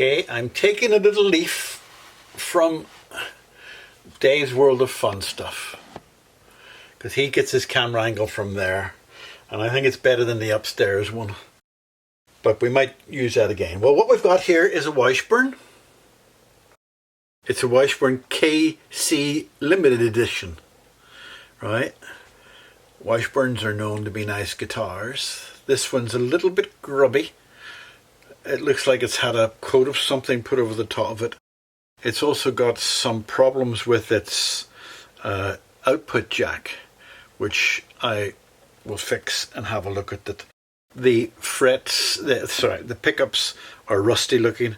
Okay, I'm taking a little leaf from Dave's World of Fun Stuff, because he gets his camera angle from there, and I think it's better than the upstairs one, but we might use that again. Well, what we've got here is a Washburn. It's a Washburn KC limited edition, right? Washburns are known to be nice guitars. This one's a little bit grubby. It looks like it's had a coat of something put over the top of it. It's also got some problems with its output jack, which I will fix and have a look at it. The frets, the pickups are rusty looking,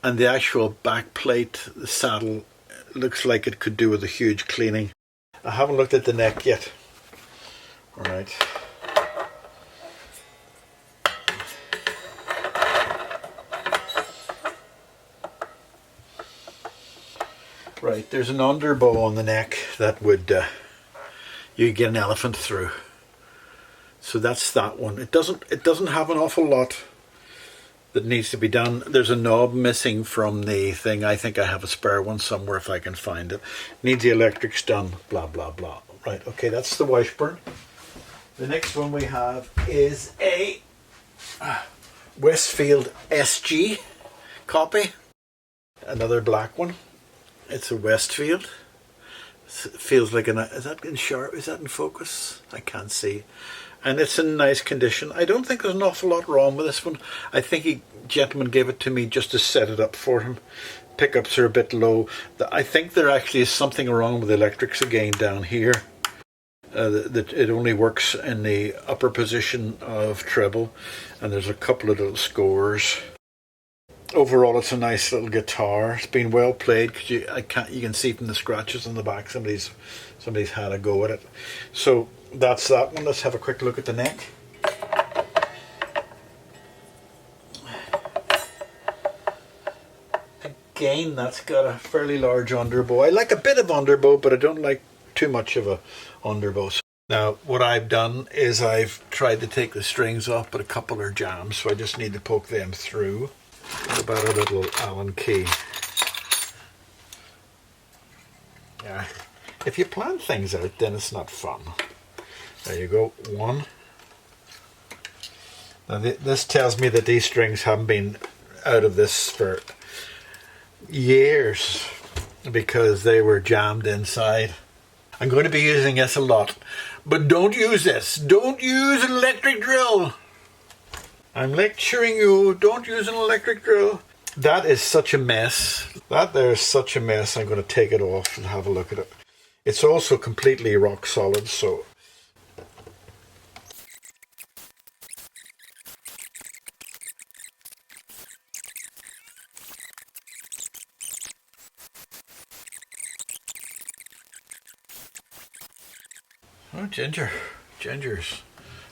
and the actual back plate, the saddle, looks like it could do with a huge cleaning. I haven't looked at the neck yet. All right. Right, there's an underbow on the neck that would you get an elephant through. So that's that one. It doesn't have an awful lot that needs to be done. There's a knob missing from the thing. I think I have a spare one somewhere if I can find it. Needs the electrics done, blah blah blah. Right, okay, that's the Washburn. The next one we have is a Westfield Sg copy. Another black one. It's a Westfield. It feels like is that in sharp? Is that in focus? I can't see. And it's in nice condition. I don't think there's an awful lot wrong with this one. I think a gentleman gave it to me just to set it up for him. Pickups are a bit low. I think there actually is something wrong with the electrics again down here. That it only works in the upper position of treble, and there's a couple of little scores. Overall, it's a nice little guitar. It's been well played because you can see from the scratches on the back somebody's had a go at it. So that's that one. Let's have a quick look at the neck. Again, that's got a fairly large underbow. I like a bit of underbow, but I don't like too much of a underbow. Now, what I've done is I've tried to take the strings off, but a couple are jammed, so I just need to poke them through. What about a little Allen key? Yeah, if you plan things out, then it's not fun. There you go, one. Now this tells me that these strings haven't been out of this for years because they were jammed inside. I'm going to be using this a lot, but don't use this. Don't use an electric drill. I'm lecturing you, don't use an electric drill. That is such a mess. That there's such a mess. I'm going to take it off and have a look at it. It's also completely rock solid, so. Oh, Ginger's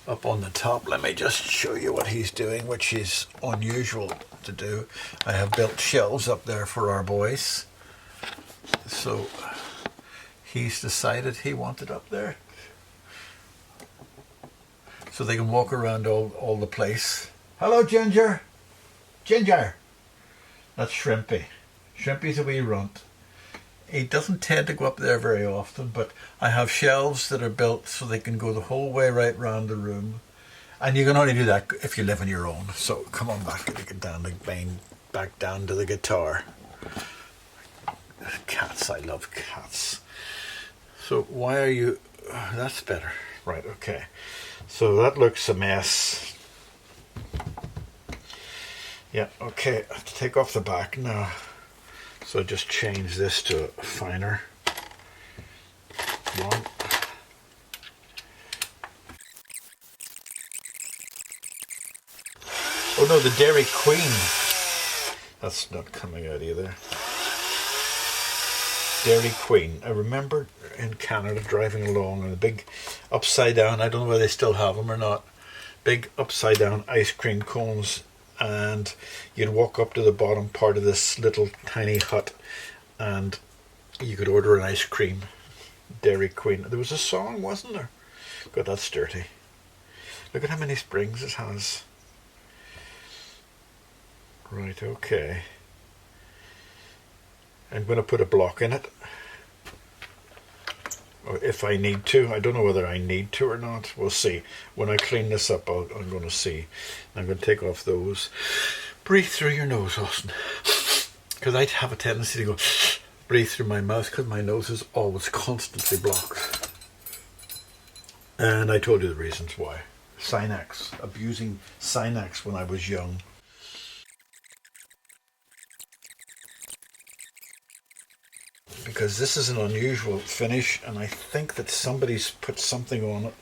up on the top. Let me just show you what he's doing, which is unusual to do. I have built shelves up there for our boys, so he's decided he wanted up there so they can walk around all the place. Hello, Ginger. That's Shrimpy. Shrimpy's a wee runt. He doesn't tend to go up there very often, but I have shelves that are built so they can go the whole way right round the room. And you can only do that if you live on your own. So come on back down to the guitar. Cats, I love cats. So why are you... that's better. Right, okay. So that looks a mess. Yeah, okay. I have to take off the back now. So just change this to finer. One. Oh no, the Dairy Queen. That's not coming out either. Dairy Queen. I remember in Canada driving along and the big upside down, I don't know whether they still have them or not, big upside down ice cream cones, and you'd walk up to the bottom part of this little tiny hut and you could order an ice cream. Dairy Queen. There was a song, wasn't there? God, that's dirty. Look at how many springs it has. Right, okay. I'm going to put a block in it. Or if I need to. I don't know whether I need to or not. We'll see. When I clean this up, I'm going to see. I'm going to take off those. Breathe through your nose, Austin. Because I have a tendency to go breathe through my mouth because my nose is always constantly blocked. And I told you the reasons why. Sinax. Abusing Sinax when I was young. Because this is an unusual finish, and I think that somebody's put something on it.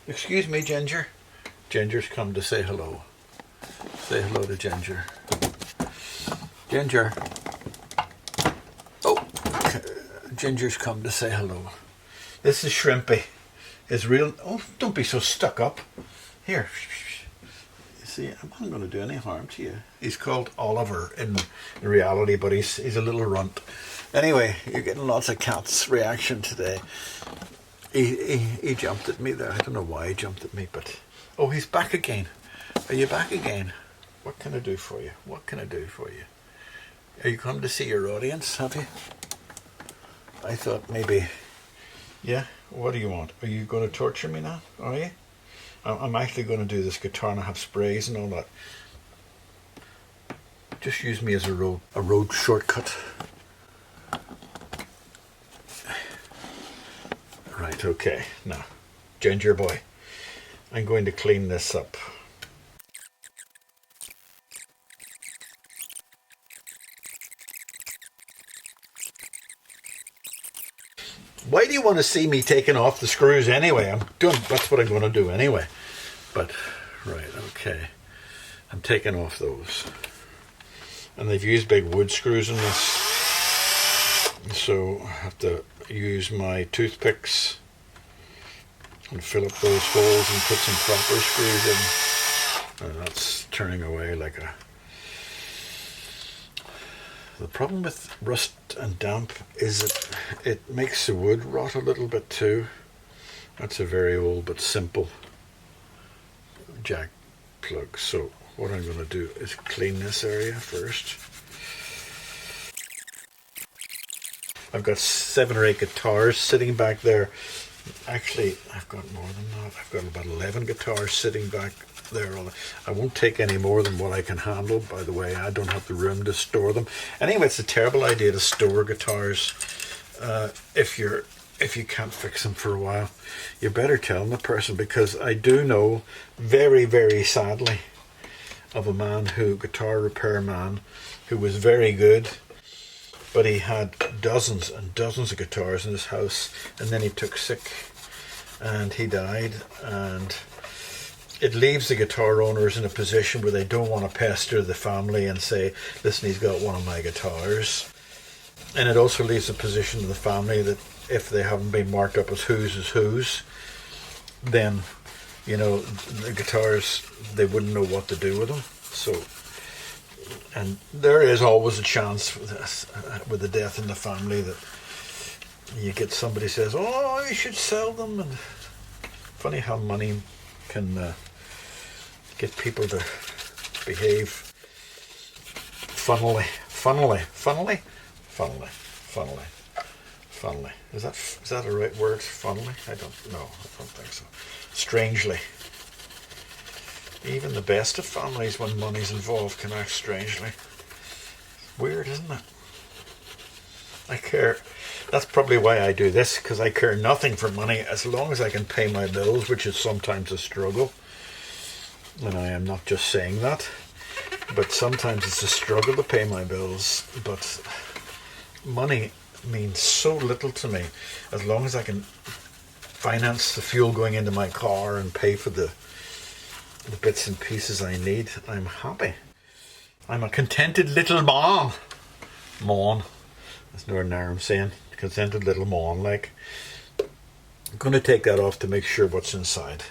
Excuse me, Ginger. Ginger's come to say hello. Say hello to Ginger. Ginger. Oh, Ginger's come to say hello. This is Shrimpy. Is real. Oh, don't be so stuck up. Here. You see, I'm not going to do any harm to you. He's called Oliver in reality, but he's a little runt. Anyway, you're getting lots of cat's reaction today. He jumped at me there. I don't know why he jumped at me, but... Oh, he's back again. Are you back again? What can I do for you? What can I do for you? Are you come to see your audience, have you? I thought maybe... Yeah? What do you want? Are you going to torture me now? Are you? I'm actually going to do this guitar and I have sprays and all that. Just use me as a road shortcut. Right, okay. Now, Ginger boy, I'm going to clean this up. Why do you want to see me taking off the screws anyway? That's what I'm going to do anyway. But, right, okay. I'm taking off those. And they've used big wood screws in this. So I have to use my toothpicks and fill up those holes and put some proper screws in. And that's turning away like a... The problem with rust and damp is it makes the wood rot a little bit too. That's a very old but simple jack plug. So what I'm going to do is clean this area first. I've got 7 or 8 guitars sitting back there. Actually, I've got more than that. I've got about 11 guitars sitting back there. I won't take any more than what I can handle, by the way. I don't have the room to store them. Anyway, it's a terrible idea to store guitars if you can't fix them for a while. You better tell the person, because I do know, very, very sadly, of a guitar repairman, who was very good, but he had dozens and dozens of guitars in his house, and then he took sick and he died, and it leaves the guitar owners in a position where they don't want to pester the family and say, listen, he's got one of my guitars. And it also leaves a position in the family that if they haven't been marked up as whose, then, you know, the guitars, they wouldn't know what to do with them. So, and there is always a chance with the death in the family that you get somebody says, oh, you should sell them. And funny how money can get people to behave funnily. Is that a right word? Funnily? I don't know. I don't think so. Strangely. Even the best of families, when money's involved, can act strangely. Weird, isn't it? I care. That's probably why I do this, because I care nothing for money as long as I can pay my bills, which is sometimes a struggle. And I am not just saying that, but sometimes it's a struggle to pay my bills. But money means so little to me. As long as I can finance the fuel going into my car and pay for the bits and pieces I need, I'm happy. I'm a contented little man. That's Northern Ireland saying. Contented little man, like. I'm going to take that off to make sure what's inside.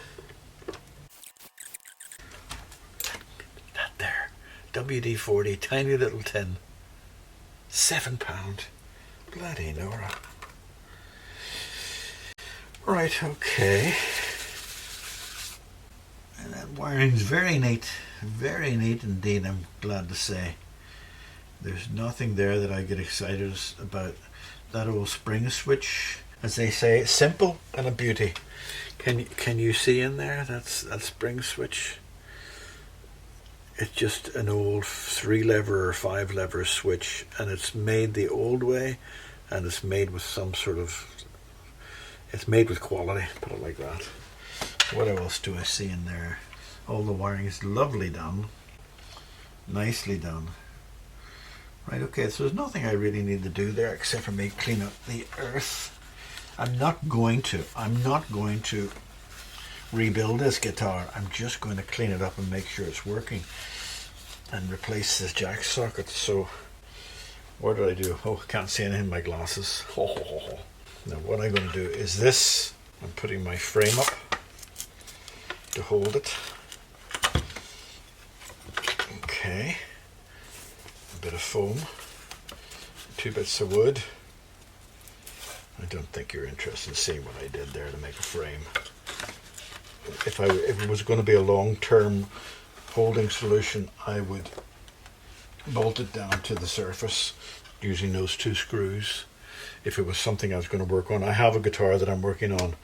That there. WD-40, tiny little tin. £7. Bloody Nora. Right, okay. And that wiring's very neat indeed, I'm glad to say. There's nothing there that I get excited about. That old spring switch, as they say, simple and a beauty. Can you see in there? That's that spring switch. It's just an old 3-lever or 5-lever switch, and it's made the old way, and it's made with some sort of, it's made with quality, put it like that. What else do I see in there? All the wiring is lovely done, nicely done. Right, okay, so there's nothing I really need to do there except for me clean up the earth. I'm not going to rebuild this guitar. I'm just going to clean it up and make sure it's working and replace this jack socket. So what did I do? Oh, I can't see anything in my glasses. Now what I'm going to do is this. I'm putting my frame up to hold it. Okay, a bit of foam, 2 bits of wood. I don't think you're interested in seeing what I did there to make a frame. If it was going to be a long-term holding solution, I would bolt it down to the surface using those 2 screws. If it was something I was going to work on, I have a guitar that I'm working on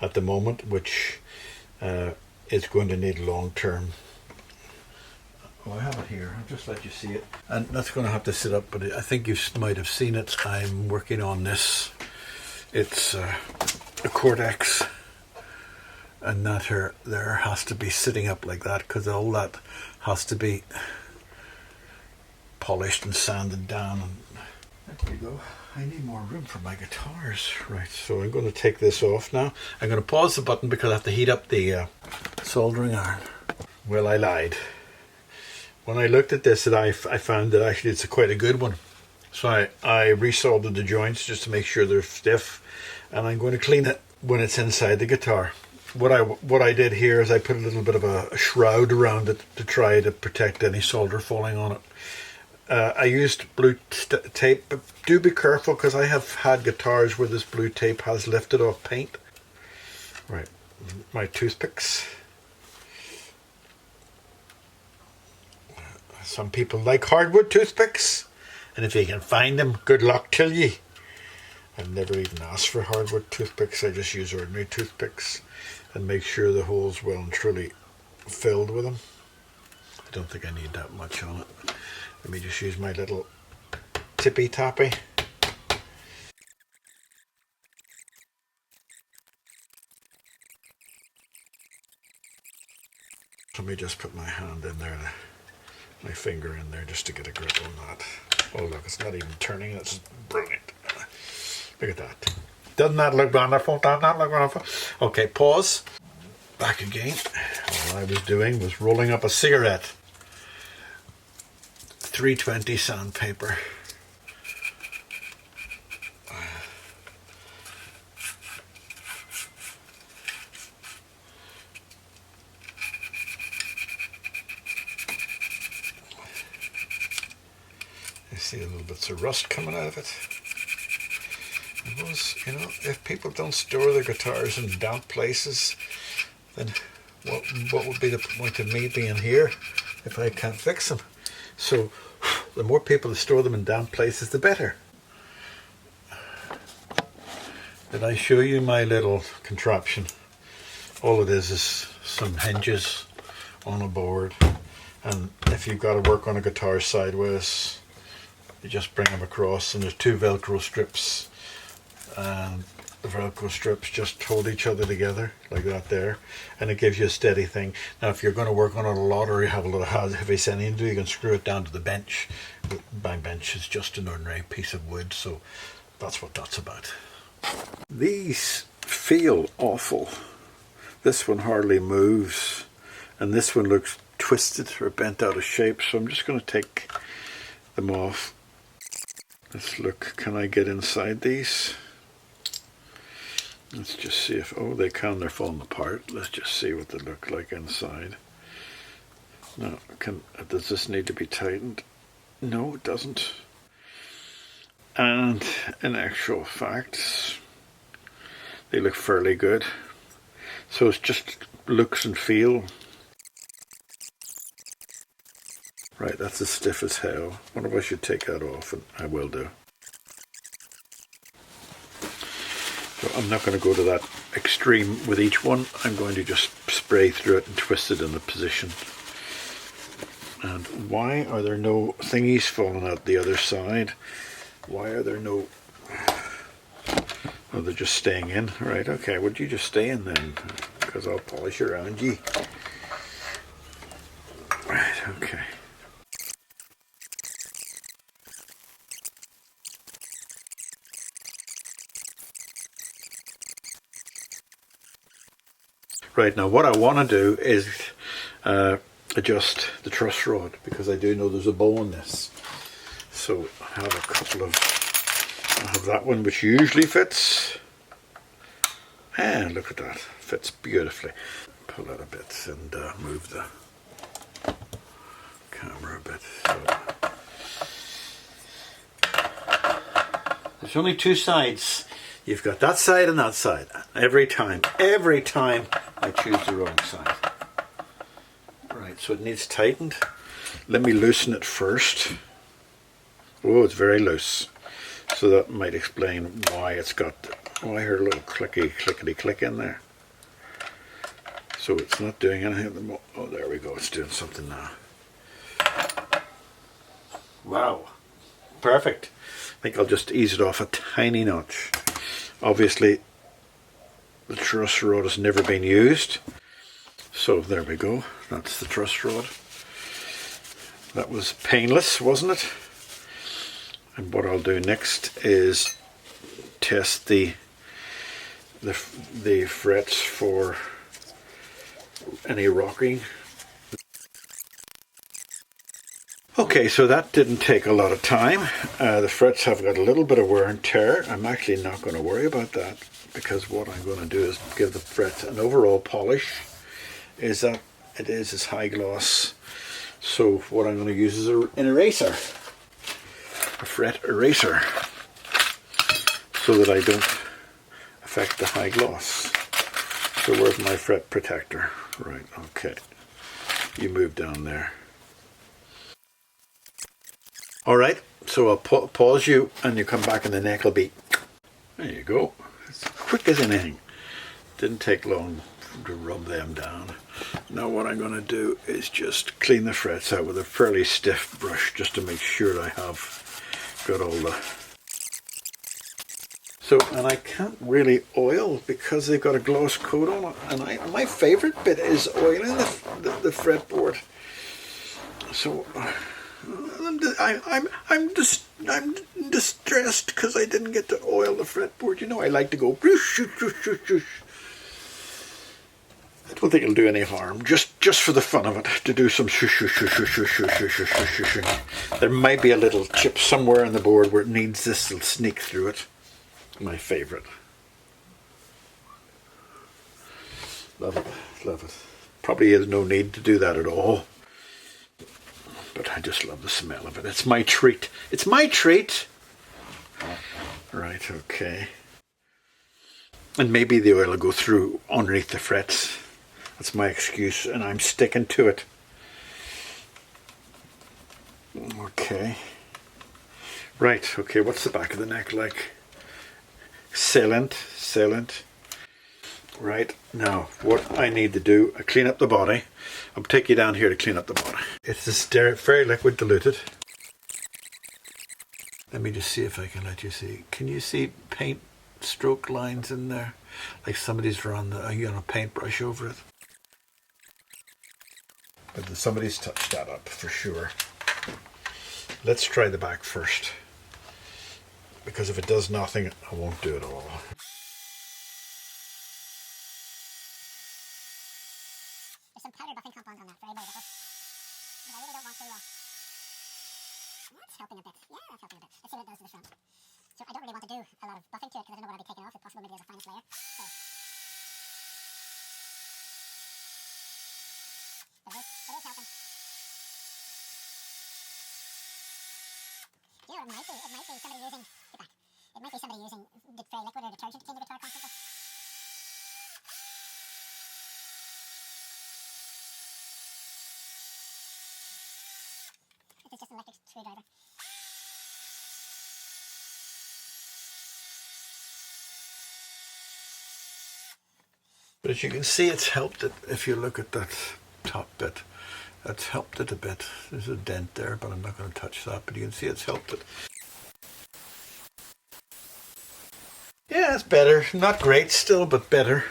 at the moment, which is going to need long-term. Oh, I have it here. I'll just let you see it. And that's going to have to sit up, but I think you might have seen it. I'm working on this. It's a Cortex, and that there has to be sitting up like that, because all that has to be polished and sanded down. And there you go. I need more room for my guitars. Right, so I'm going to take this off now. I'm going to pause the button because I have to heat up the soldering iron. Well, I lied. When I looked at this, I found that actually it's quite a good one. So I resoldered the joints just to make sure they're stiff, and I'm going to clean it when it's inside the guitar. What I did here is I put a little bit of a shroud around it to try to protect any solder falling on it. I used blue tape, but do be careful because I have had guitars where this blue tape has lifted off paint. Right, my toothpicks. Some people like hardwood toothpicks, and if you can find them, good luck to you. I've never even asked for hardwood toothpicks. I just use ordinary toothpicks and make sure the hole's well and truly filled with them. I don't think I need that much on it. Let me just use my little tippy tappy. Let me just put my hand in there, my finger in there, just to get a grip on that. Oh look, it's not even turning. That's brilliant. Look at that. Doesn't that look wonderful? Doesn't that look wonderful? Okay, pause. Back again. All I was doing was rolling up a cigarette. 320 sandpaper. I see a little bits of rust coming out of it. Because, you know, if people don't store their guitars in damp places, then what would be the point of me being here if I can't fix them? So the more people that store them in damp places, the better. Did I show you my little contraption? All it is some hinges on a board, and if you've got to work on a guitar sideways, you just bring them across, and there's 2 Velcro strips, and the Velcro strips just hold each other together like that there, and it gives you a steady thing. Now if you're going to work on it a lot, or you have a lot of heavy sending to do, you can screw it down to the bench. My bench is just an ordinary piece of wood, so that's what that's about. These feel awful. This one hardly moves, and this one looks twisted or bent out of shape, so I'm just going to take them off. Let's look, can I get inside these? Let's just see if, oh, they can, they're falling apart. Let's just see what they look like inside. Now, does this need to be tightened? No, it doesn't. And in actual fact, they look fairly good. So it's just looks and feel. Right, that's as stiff as hell. Wonder if I should take that off, and I will do. So I'm not going to go to that extreme with each one. I'm going to just spray through it and twist it in the position. And why are there no thingies falling out the other side? Why are there no... Oh, they're just staying in. Right, okay, would you just stay in then? Because I'll polish around ye. Right, okay. Right, now what I want to do is adjust the truss rod, because I do know there's a bow on this. So I have a couple of, I have that one which usually fits, and look at that, fits beautifully. Pull that a bit and move the camera a bit. So. There's only two sides. You've got that side and that side. Every time I choose the wrong side. Right, so it needs tightened. Let me loosen it first. Oh, it's very loose. So that might explain why it's got, oh, I heard a little clickety click in there. So it's not doing anything at the moment. Oh, there we go, it's doing something now. Wow, perfect. I think I'll just ease it off a tiny notch. Obviously, the truss rod has never been used. So there we go, that's the truss rod. That was painless, wasn't it? And what I'll do next is test the frets for any rocking. Okay, so that didn't take a lot of time. The frets have got a little bit of wear and tear. I'm actually not going to worry about that, because what I'm going to do is give the frets an overall polish. Is that it is high gloss. So what I'm going to use is an eraser, a fret eraser, so that I don't affect the high gloss. So where's my fret protector? Right, okay. You move down there. Alright, so I'll pause you and you come back and the neck will be... There you go. It's quick as anything. Didn't take long to rub them down. Now what I'm going to do is just clean the frets out with a fairly stiff brush, just to make sure I have got all the... So, and I can't really oil because they've got a gloss coat on it, and my favourite bit is oiling the fretboard. So I'm distressed because I didn't get to oil the fretboard. You know, I like to go whoosh, whoosh, whoosh, whoosh. I don't think it'll do any harm, just for the fun of it, to do some shush, shush, shush, shush, shush, shush, shush, shush, shush. There might be a little chip somewhere on the board where it needs this to sneak through it. My favourite. Love it, love it. Probably has no need to do that at all, but I just love the smell of it. It's my treat. It's my treat. Right, okay. And maybe the oil will go through underneath the frets. That's my excuse, and I'm sticking to it. Okay. Right, okay, what's the back of the neck like? Salient. Right, now what I need to do, I clean up the body. I'll take you down here to clean up the body. It's this very liquid diluted. Let me just see if I can let you see. Can you see paint stroke lines in there? Like somebody's run a paintbrush over it. But somebody's touched that up for sure. Let's try the back first, because if it does nothing, I won't do it all. There's some powder buffing compound on that, very basic. But I really don't want to... That's helping a bit. Yeah, that's helping a bit. Let's see what it does to the front. So I don't really want to do a lot of buffing to it, because I don't know what I'll be taking off. It's possible maybe there's a finest layer. So... It is helping. You know, it might be somebody using... Get back. It might be somebody using very liquid or detergent to clean the guitar constantly. just an electric screwdriver. But as you can see, it's helped it. If you look at that top bit, that's helped it a bit. There's a dent there, but I'm not going to touch that. But you can see it's helped it. Yeah, it's better. Not great still, but better.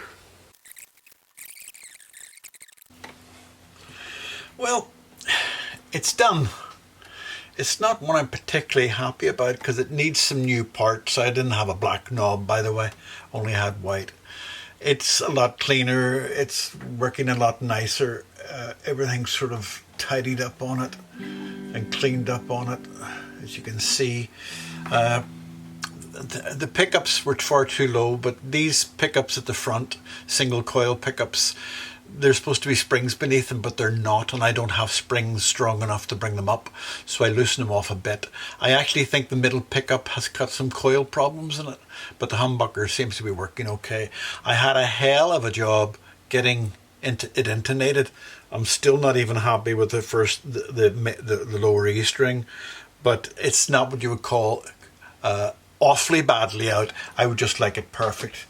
Well, it's done. It's not one I'm particularly happy about because it needs some new parts. I didn't have a black knob, by the way. Only had white. It's a lot cleaner. It's working a lot nicer. Everything's sort of tidied up on it and cleaned up on it, as you can see. The pickups were far too low, but these pickups at the front, single coil pickups, they're supposed to be springs beneath them, but they're not, and I don't have springs strong enough to bring them up, so I loosen them off a bit. I actually think the middle pickup has got some coil problems in it, but the humbucker seems to be working okay. I had a hell of a job getting it intonated. I'm still not even happy with the lower E string, but it's not what you would call awfully badly out. I would just like it perfect.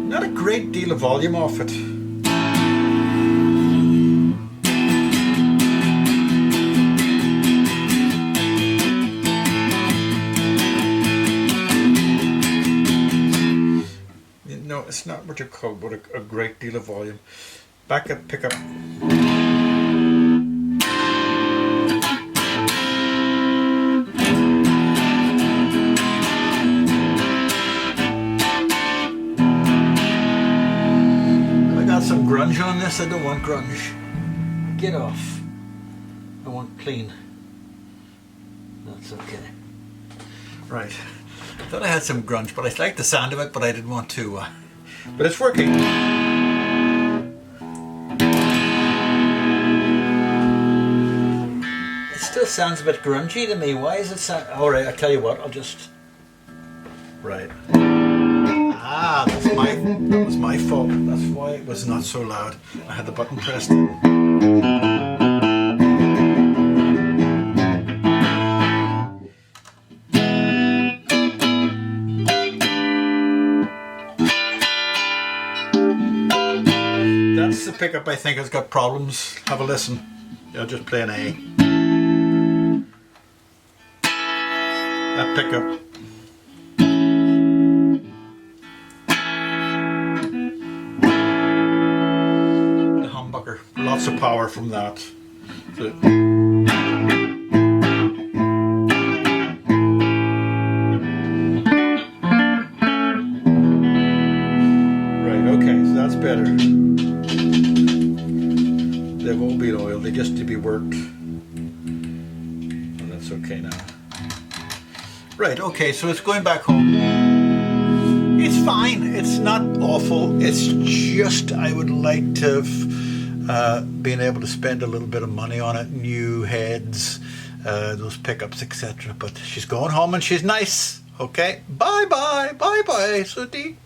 Not a great deal of volume off it. No, it's not what you call a great deal of volume. Back up, pickup. I got some grunge on this. I don't want grunge. Get off. I want clean. That's okay. Right. I thought I had some grunge, but I liked the sound of it, but I didn't want to. But it's working. It still sounds a bit grungy to me. Why is it sound? All right, I'll tell you what. I'll just. Right. Ah, that was my fault. That's why it was not so loud. I had the button pressed in. That's the pickup I think has got problems. Have a listen. I'll just play an A. That pickup. The humbucker. Lots of power from that. So, that's better. They won't be oiled, they just need to be worked. Oh, that's okay now. Right, okay, so it's going back home. It's fine, it's not awful, it's just I would like to have been able to spend a little bit of money on it, new heads, those pickups, etc. But she's going home and she's nice. Okay, bye bye, Sooty.